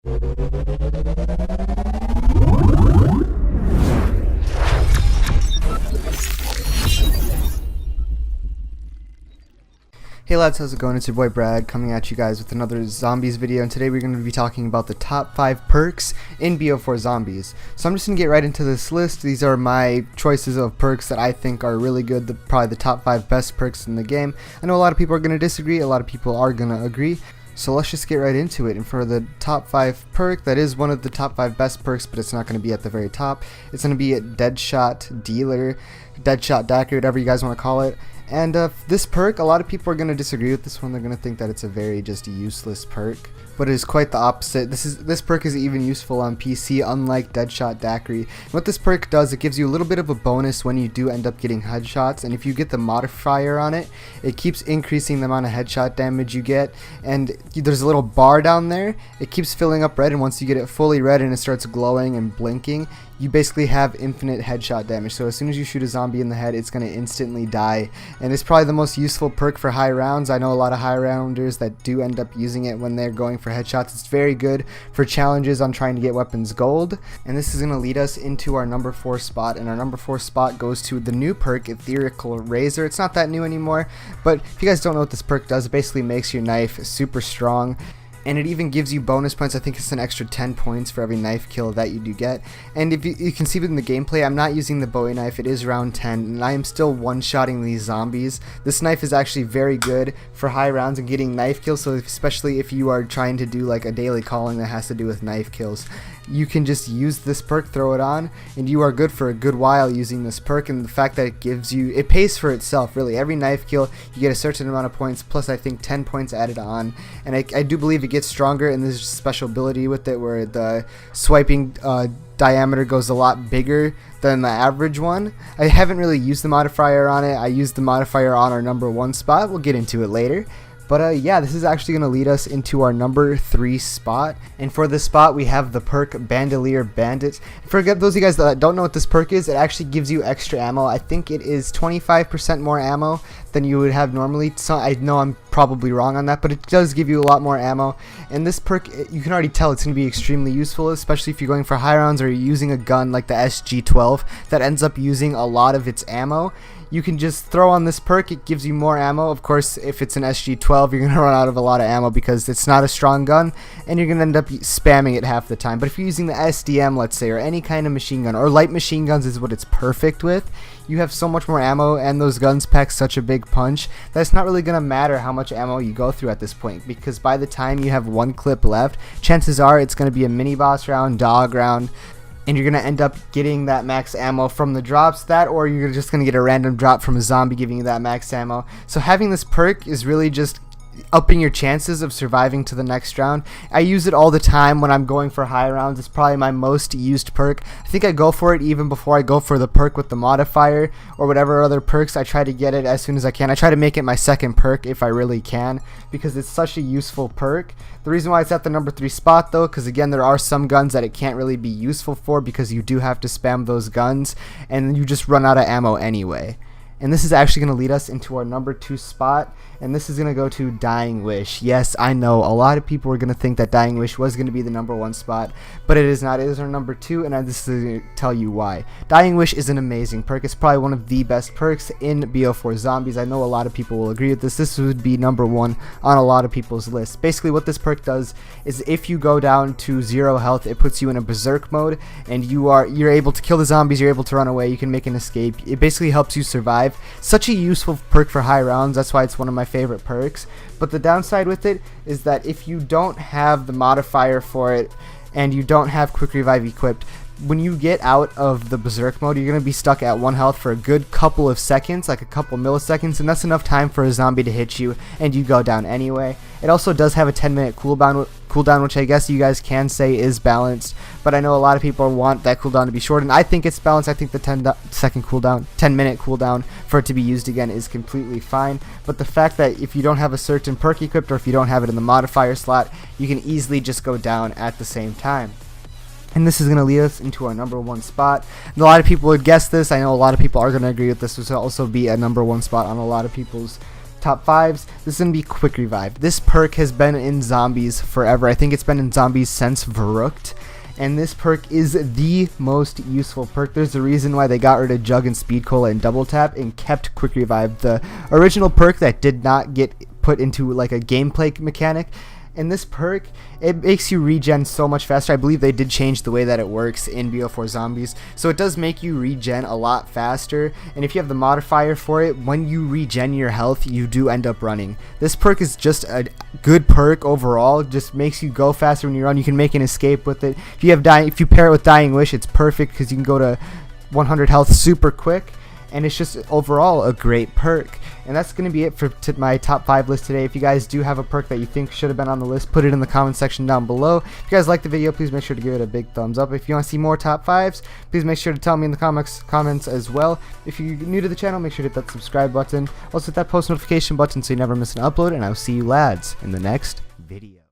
Hey lads, how's it going? It's your boy Brad coming at you guys with another zombies video, and today we're going to be talking about the top 5 perks in Bo4 zombies. So I'm just going to get right into this list. These are my choices of perks that I think are really good, probably the top 5 best perks in the game. I know a lot of people are going to disagree, a lot of people are going to agree. So let's just get right into it. And for the top 5 perk, that is one of the top 5 best perks, but it's not going to be at the very top. It's going to be a Deadshot Dealer, Deadshot Daiquiri, whatever you guys want to call it. And this perk, a lot of people are going to disagree with this one. They're going to think that it's a very just useless perk, but it is quite the opposite. This perk is even useful on PC, unlike Deadshot Daiquiri. What this perk does, it gives you a little bit of a bonus when you do end up getting headshots, and if you get the modifier on it, it keeps increasing the amount of headshot damage you get. And there's a little bar down there, it keeps filling up red, and once you get it fully red and it starts glowing and blinking, you basically have infinite headshot damage. So as soon as you shoot a zombie in the head, it's going to instantly die. And it's probably the most useful perk for high rounds. I know a lot of high rounders that do end up using it when they're going for headshots. It's very good for challenges on trying to get weapons gold. And this is going to lead us into our number 4 spot. And our number 4 spot goes to the new perk, Ethereal Razor. It's not that new anymore, but if you guys don't know what this perk does, it basically makes your knife super strong. And it even gives you bonus points. I think it's an extra 10 points for every knife kill that you do get. And if you can see it in the gameplay, I'm not using the Bowie knife. It is round 10, and I am still one-shotting these zombies. This knife is actually very good for high rounds and getting knife kills, so especially if you are trying to do like a daily calling that has to do with knife kills. You can just use this perk, throw it on, and you are good for a good while using this perk. And the fact that it gives you, it pays for itself really. Every knife kill you get a certain amount of points, plus I think 10 points added on. And I do believe it gets stronger, and there's a special ability with it where the swiping diameter goes a lot bigger than the average one. I haven't really used the modifier on it. I used the modifier on our number 1 spot. We'll get into it later. But yeah, this is actually going to lead us into our number 3 spot. And for this spot, we have the perk Bandolier Bandit. For those of you guys that don't know what this perk is, it actually gives you extra ammo. I think it is 25% more ammo than you would have normally. So I know I'm probably wrong on that, but it does give you a lot more ammo. And this perk, you can already tell it's going to be extremely useful, especially if you're going for high rounds or you're using a gun like the SG-12 that ends up using a lot of its ammo. You can just throw on this perk, it gives you more ammo. Of course, if it's an SG-12, you're going to run out of a lot of ammo because it's not a strong gun, and you're going to end up spamming it half the time. But if you're using the SDM, let's say, or any kind of machine gun, or light machine guns is what it's perfect with, you have so much more ammo, and those guns pack such a big punch that it's not really going to matter how much ammo you go through at this point, because by the time you have 1 clip left, chances are it's going to be a mini boss round, dog round, and you're going to end up getting that max ammo from the drops, or you're just going to get a random drop from a zombie giving you that max ammo. So having this perk is really just upping your chances of surviving to the next round. I use it all the time when I'm going for high rounds. It's probably my most used perk. I think I go for it even before I go for the perk with the modifier or whatever other perks. I try to get it as soon as I can. I try to make it my second perk if I really can, because it's such a useful perk. The reason why it's at the number 3 spot though, because again, there are some guns that it can't really be useful for because you do have to spam those guns and you just run out of ammo anyway. And this is actually going to lead us into our number 2 spot, and this is going to go to Dying Wish. Yes, I know a lot of people are going to think that Dying Wish was going to be the number 1 spot, but it is not. It is our number 2, and this is going to tell you why. Dying Wish is an amazing perk. It's probably one of the best perks in Bo4 Zombies. I know a lot of people will agree with this. This would be number 1 on a lot of people's lists. Basically, what this perk does is if you go down to 0 health, it puts you in a berserk mode, and you're able to kill the zombies. You're able to run away. You can make an escape. It basically helps you survive. Such a useful perk for high rounds. That's why it's one of my favorite perks. But the downside with it is that if you don't have the modifier for it and you don't have quick revive equipped, when you get out of the berserk mode, you're going to be stuck at 1 health for a good couple of seconds, like a couple milliseconds, and that's enough time for a zombie to hit you and you go down anyway. It also does have a 10-minute cooldown, which I guess you guys can say is balanced, but I know a lot of people want that cooldown to be short, and I think it's balanced. I think the 10-minute cooldown for it to be used again is completely fine. But the fact that if you don't have a certain perk equipped, or if you don't have it in the modifier slot, you can easily just go down at the same time. And this is going to lead us into our number 1 spot. And a lot of people would guess this. I know a lot of people are going to agree with this. This will also be a number 1 spot on a lot of people's top 5s, this is going to be Quick Revive. This perk has been in zombies forever. I think it's been in zombies since Verrückt. And this perk is the most useful perk. There's a reason why they got rid of Jug and Speed Cola and Double Tap and kept Quick Revive, the original perk that did not get put into like a gameplay mechanic. And this perk, it makes you regen so much faster. I believe they did change the way that it works in BO4 Zombies, so it does make you regen a lot faster. And if you have the modifier for it, when you regen your health, you do end up running. This perk is just a good perk overall. It just makes you go faster when you run. You can make an escape with it. If you pair it with Dying Wish, it's perfect because you can go to 100 health super quick. And it's just overall a great perk. And that's going to be it for my top 5 list today. If you guys do have a perk that you think should have been on the list, put it in the comment section down below. If you guys like the video, please make sure to give it a big thumbs up. If you want to see more top 5s, please make sure to tell me in the comments as well. If you're new to the channel, make sure to hit that subscribe button. Also hit that post notification button so you never miss an upload. And I'll see you lads in the next video.